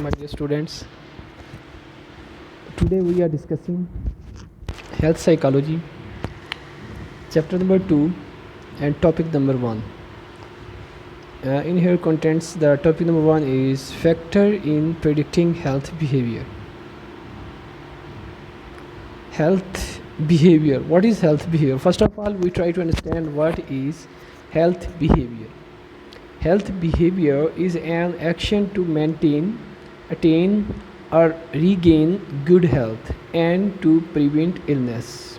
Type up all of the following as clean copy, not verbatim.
my dear students. Today we are discussing health psychology, chapter number 2 and topic number 1. In here contents, the topic number 1 is factor in predicting health behavior. Health behavior. What is health behavior? First of all, we try to understand what is health behavior. Health behavior is an action to maintain, attain or regain good health and to prevent illness.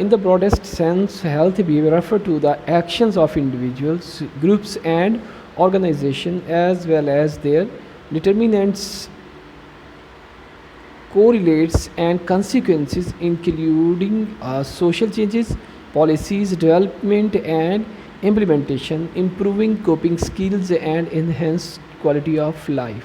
In the broadest sense, health behavior refer to the actions of individuals, groups and organizations as well as their determinants, correlates and consequences including social changes, policies, development and implementation, improving coping skills and enhanced quality of life.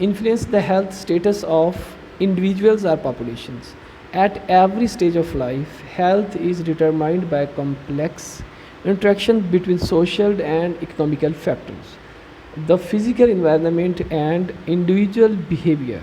influence the health status of individuals or populations. At every stage of life, health is determined by complex interaction between social and economical factors, the physical environment and individual behavior.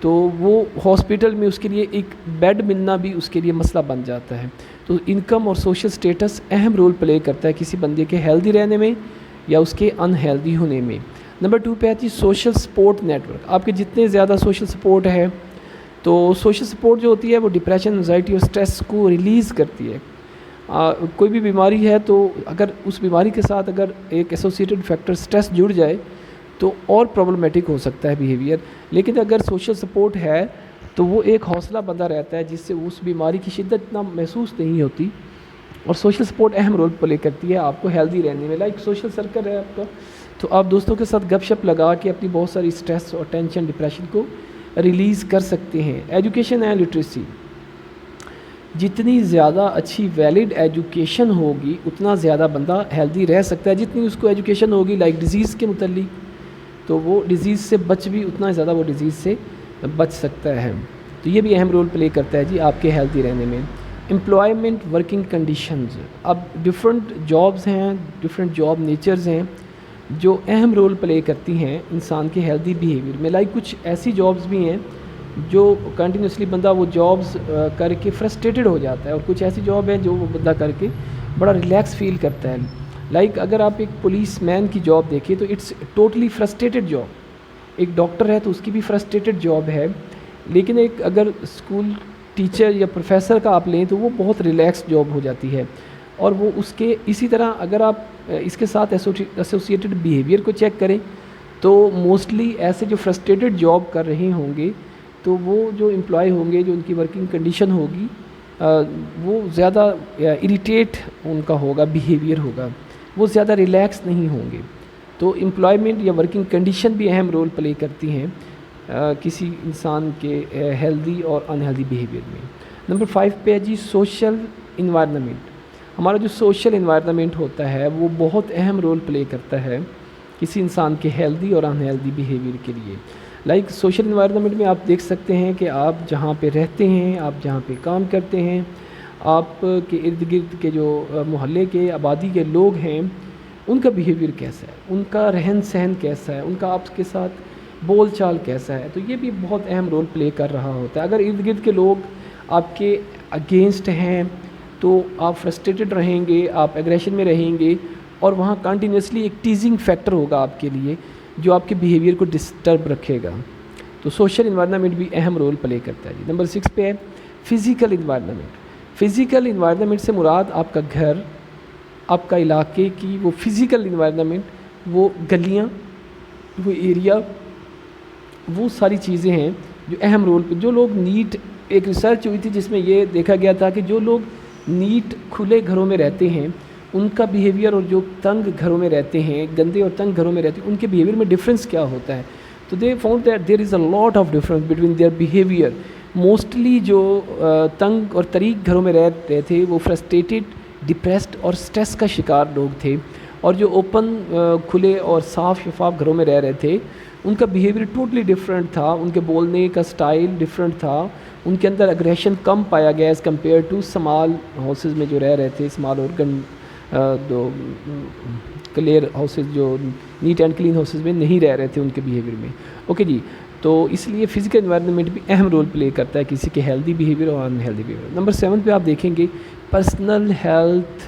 تو وہ hospital میں اس کے لیے ایک bed ملنا بھی اس کے لیے مسئلہ بن جاتا ہے. تو انکم اور سوشل سٹیٹس اہم رول پلے کرتا ہے کسی بندے کے ہیلدی رہنے میں یا اس کے ان ہیلدی ہونے میں. نمبر 2 پہ آتی ہے سوشل سپورٹ نیٹ ورک. آپ کے جتنے زیادہ سوشل سپورٹ ہے تو سوشل سپورٹ جو ہوتی ہے وہ ڈپریشن، انزائٹی اور سٹریس کو ریلیز کرتی ہے. کوئی بھی بیماری ہے تو اگر اس بیماری کے ساتھ اگر ایک ایسوسیٹڈ فیکٹر سٹریس جڑ جائے تو اور پرابلمیٹک ہو سکتا ہے بیہیویئر. لیکن اگر سوشل سپورٹ ہے تو وہ ایک حوصلہ بندہ رہتا ہے جس سے اس بیماری کی شدت اتنا محسوس نہیں ہوتی. اور سوشل سپورٹ اہم رول پلے کرتی ہے آپ کو ہیلدی رہنے میں. لائک سوشل سرکل ہے آپ کا تو آپ دوستوں کے ساتھ گپ شپ لگا کے اپنی بہت ساری سٹریس اور ٹینشن ڈپریشن کو ریلیز کر سکتے ہیں. Education and literacy. جتنی زیادہ اچھی ویلڈ ایجوکیشن ہوگی اتنا زیادہ بندہ ہیلدی رہ سکتا ہے. جتنی اس کو ایجوکیشن ہوگی لائک ڈیزیز کے متعلق تو وہ ڈیزیز سے بچ بھی اتنا زیادہ وہ ڈیزیز سے بچ سکتا ہے. تو یہ بھی اہم رول پلے کرتا ہے جی آپ کے ہیلدی رہنے میں. Employment working conditions. اب ڈفرینٹ جابز ہیں، ڈفرینٹ جاب نیچرز ہیں جو اہم رول پلے کرتی ہیں انسان کے ہیلدی بیہیویئر میں. لائک کچھ ایسی جابز بھی ہیں جو کنٹینیوسلی بندہ وہ جابز کر کے فرسٹریٹڈ ہو جاتا ہے، اور کچھ ایسی جاب ہے جو وہ بندہ کر کے بڑا ریلیکس فیل کرتا ہے. لائک اگر آپ ایک پولیس مین کی جاب دیکھیں تو اٹس ٹوٹلی فرسٹریٹڈ جاب. ایک ڈاکٹر ہے تو اس کی بھی فرسٹریٹڈ جاب ہے. لیکن ایک اگر اسکول ٹیچر یا پروفیسر کا آپ لیں تو وہ بہت ریلیکس جاب ہو جاتی ہے. اور وہ اس کے اسی طرح اگر آپ اس کے ساتھ ایسوسیٹڈ بیہیویئر کو چیک کریں تو موسٹلی ایسے جو فرسٹریٹڈ جاب کر رہے ہوں گے تو وہ جو امپلائی ہوں گے جو ان کی ورکنگ کنڈیشن ہوگی وہ زیادہ اریٹیٹ ان کا ہوگا، بیہیویئر ہوگا، وہ زیادہ ریلیکس نہیں ہوں گے. تو امپلائمنٹ یا ورکنگ کنڈیشن بھی اہم رول پلے کرتی ہیں کسی انسان کے ہیلدی اور انہیلدی بیہیویئر میں. نمبر 5 پہ ہے جی سوشل انوائرنمنٹ. ہمارا جو سوشل انوائرنمنٹ ہوتا ہے وہ بہت اہم رول پلے کرتا ہے کسی انسان کے ہیلدی اور انہیلدی بیہیویئر کے لیے. لائک سوشل انوائرنمنٹ میں آپ دیکھ سکتے ہیں کہ آپ جہاں پہ رہتے ہیں، آپ جہاں پہ کام کرتے ہیں، آپ کے ارد گرد کے جو محلے کے آبادی کے لوگ ہیں ان کا بیہیویئر کیسا ہے، ان کا رہن سہن کیسا ہے، ان کا آپ کے ساتھ بول چال کیسا ہے. تو یہ بھی بہت اہم رول پلے کر رہا ہوتا ہے. اگر ارد گرد کے لوگ آپ کے اگینسٹ ہیں تو آپ فرسٹریٹڈ رہیں گے، آپ ایگریشن میں رہیں گے، اور وہاں کنٹینیوسلی ایک ٹیزنگ فیکٹر ہوگا آپ کے لیے جو آپ کے بیہیویئر کو ڈسٹرب رکھے گا. تو سوشل انوائرنمنٹ بھی اہم رول پلے کرتا ہے جی. نمبر 6 پہ ہے فزیکل انوائرنمنٹ. فزیکل انوائرنمنٹ سے مراد آپ کا گھر، آپ کا علاقے کی وہ فزیکل انوائرنمنٹ، وہ گلیاں، وہ ایریا، وہ ساری چیزیں ہیں جو اہم رول پہ. جو لوگ نیٹ، ایک ریسرچ ہوئی تھی جس میں یہ دیکھا گیا تھا کہ جو لوگ نیٹ کھلے گھروں میں رہتے ہیں ان کا بیہیویئر اور جو تنگ گھروں میں رہتے ہیں، گندے اور تنگ گھروں میں رہتے ہیں، ان کے بیہیویئر میں ڈفرینس کیا ہوتا ہے. تو they found that there is a lot of difference between their behaviour. Mostly جو تنگ اور طریق گھروں میں رہ رہے تھے وہ فرسٹریٹڈ، ڈپریسڈ اور سٹریس کا شکار لوگ تھے. اور جو اوپن کھلے اور صاف شفاف گھروں میں رہ رہے تھے ان کا بیہیویئر ٹوٹلی ڈفرینٹ تھا. ان کے بولنے کا سٹائل ڈفرینٹ تھا. ان کے اندر اگریشن کم پایا گیا as compared to small houses میں جو رہ رہے تھے، اسمال اورگن دو کلیئر ہاؤسز جو نیٹ اینڈ کلین ہاؤسز میں نہیں رہ رہے تھے ان کے بیہیویئر میں. اوکے جی. تو اس لیے فزیکل انوائرنمنٹ بھی اہم رول پلے کرتا ہے کسی کے ہیلدی بیہیویئر اور ان ہیلدی بیہیویئر. نمبر 7 پہ آپ دیکھیں گے personal health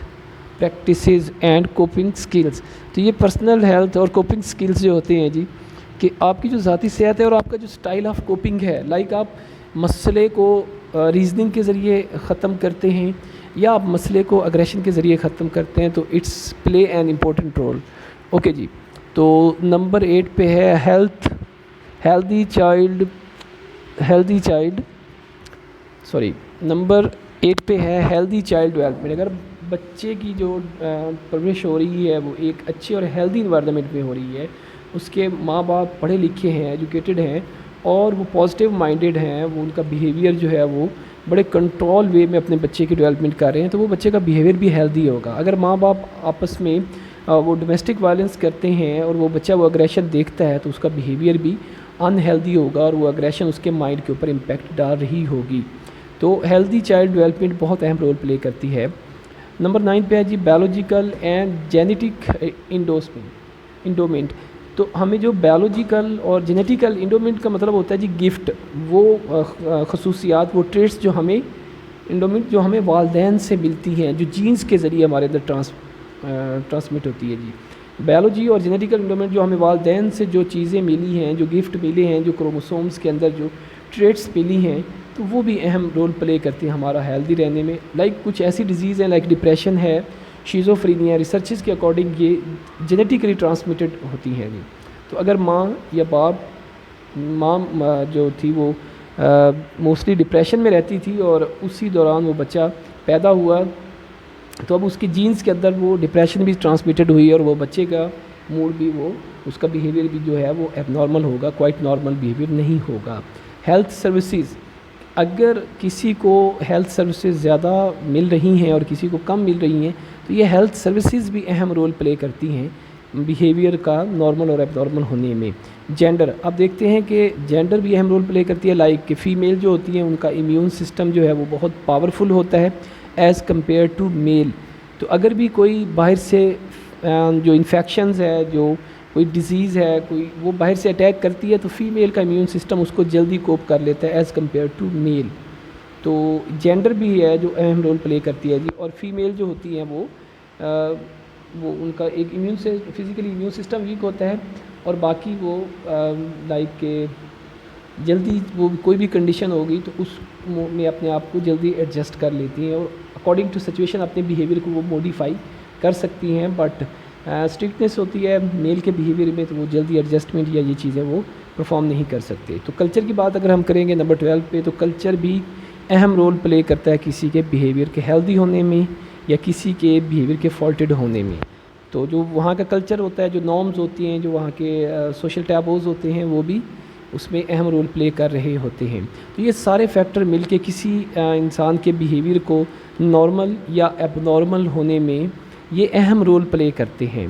practices and coping skills. تو یہ پرسنل ہیلتھ اور کوپنگ سکلز جو ہوتے ہیں جی کہ آپ کی جو ذاتی صحت ہے اور آپ کا جو سٹائل آف کوپنگ ہے، لائک آپ مسئلے کو ریزننگ کے ذریعے ختم کرتے ہیں یا آپ مسئلے کو اگریشن کے ذریعے ختم کرتے ہیں، تو it's play an important role. Okay جی. تو نمبر 8 پہ ہے ہیلدی چائلڈ نمبر 8 پہ ہے ہیلدی چائلڈ ڈیولپمنٹ. اگر بچے کی جو پرورش ہو رہی ہے وہ ایک اچھے اور ہیلدی انوائرنمنٹ میں ہو رہی ہے، اس کے ماں باپ پڑھے لکھے ہیں، ایجوکیٹڈ ہیں اور وہ پازیٹیو مائنڈیڈ ہیں، وہ ان کا بیہیویئر جو ہے وہ بڑے کنٹرول وے میں اپنے بچے کی ڈیولپمنٹ کر رہے ہیں، تو وہ بچے کا بیہیویئر بھی ہیلدی ہوگا. اگر ماں باپ آپس میں وہ ڈومیسٹک وائلنس کرتے ہیں اور وہ بچہ وہ اگریشن دیکھتا ہے تو اس کا بیہیویئر بھی ان ہیلدی ہوگا اور وہ اگریشن اس کے مائنڈ کے اوپر امپیکٹ ڈال رہی ہوگی. تو ہیلدی چائلڈ ڈیولپمنٹ بہت اہم رول پلے کرتی ہے. نمبر 9 پہ ہے جی بایولوجیکل اینڈ جینیٹک انڈومنٹ. تو ہمیں جو بایولوجیکل اور جینیٹیکل انڈومنٹ کا مطلب ہوتا ہے جی گفٹ، وہ خصوصیات، وہ ٹریٹس جو ہمیں انڈومنٹ جو ہمیں والدین سے ملتی ہیں، جو جینس کے ذریعے ہمارے اندر ٹرانسمٹ ہوتی ہے جی. بایولوجی اور جینیٹیکل انڈومنٹ جو ہمیں والدین سے جو چیزیں ملی ہیں، جو گفٹ ملے ہیں، جو کروموسومز کے اندر جو ٹریٹس ملی ہیں، تو وہ بھی اہم رول پلے کرتی ہیں ہمارا ہیلدی رہنے میں. لائک کچھ ایسی ڈیزیز ہیں لائک ڈپریشن ہے، شیزوفرینیا، ریسرچز کے اکارڈنگ یہ جینیٹیکلی ٹرانسمیٹڈ ہوتی ہیں جی. تو اگر ماں یا باپ، ماں جو تھی وہ موسٹلی ڈپریشن میں رہتی تھی اور اسی دوران وہ بچہ پیدا ہوا، تو اب اس کی جینس کے اندر وہ ڈپریشن بھی ٹرانسمیٹڈ ہوئی اور وہ بچے کا موڈ بھی، وہ اس کا بیہیویئر بھی جو ہے وہ ایب نارمل ہوگا، کوائٹ نارمل بیہیویئر نہیں ہوگا. ہیلتھ سروسز، اگر کسی کو ہیلتھ سروسز زیادہ مل رہی ہیں اور کسی کو کم مل رہی ہیں، تو یہ ہیلتھ سروسز بھی اہم رول پلے کرتی ہیں بیہیویئر کا نارمل اور ایب نارمل ہونے میں. جینڈر، اب دیکھتے ہیں کہ جینڈر بھی اہم رول پلے کرتی ہے. لائک کہ فیمیل جو ہوتی ہیں ان کا امیون سسٹم جو ہے وہ بہت پاورفل ہوتا ہے ایز کمپیئر ٹو میل. تو اگر بھی کوئی باہر سے جو انفیکشنز ہے، جو کوئی ڈیزیز ہے، کوئی وہ باہر سے اٹیک کرتی ہے، تو فیمیل کا امیون سسٹم اس کو جلدی کوپ کر لیتا ہے ایز کمپیئر ٹو میل. تو جینڈر بھی ہے جو اہم رول پلے کرتی ہے جی. اور فیمیل جو ہوتی ہیں وہ ان کا ایک فزیکلی امیون سسٹم ویک ہوتا ہے، اور باقی وہ لائک کہ جلدی وہ کوئی بھی کنڈیشن ہوگی تو اس میں اپنے آپ کو جلدی ایڈجسٹ کر لیتی ہیں اور اکارڈنگ ٹو سچویشن اپنے بیہیویئر کو وہ موڈیفائی کر سکتی ہیں. بٹ اسٹرکٹنیس ہوتی ہے میل کے بیہیویئر میں، تو وہ جلدی ایڈجسٹمنٹ یا یہ چیزیں وہ پرفارم نہیں کر سکتے. تو کلچر کی بات اگر ہم کریں گے نمبر 12 پہ، تو کلچر بھی اہم رول پلے کرتا ہے کسی کے بیہیویئر کے ہیلدی ہونے میں یا کسی کے بیہیویئر کے فالٹڈ ہونے میں. تو جو وہاں کا کلچر ہوتا ہے، جو نارمز ہوتی ہیں، جو وہاں کے سوشل ٹیبوز ہوتے ہیں، وہ بھی اس میں اہم رول پلے کر رہے ہوتے ہیں. تو یہ سارے فیکٹر مل کے کسی انسان کے بیہیویئر کو نارمل یا ایب نارمل ہونے میں یہ اہم رول پلے کرتے ہیں.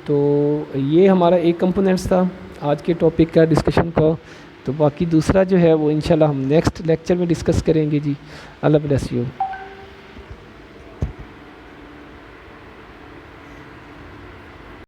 تو یہ ہمارا ایک کمپوننٹس تھا آج کے ٹاپک کا ڈسکشن کا. تو باقی دوسرا جو ہے وہ انشاءاللہ ہم نیکسٹ لیکچر میں ڈسکس کریں گے جی. اللہ بلیس یو.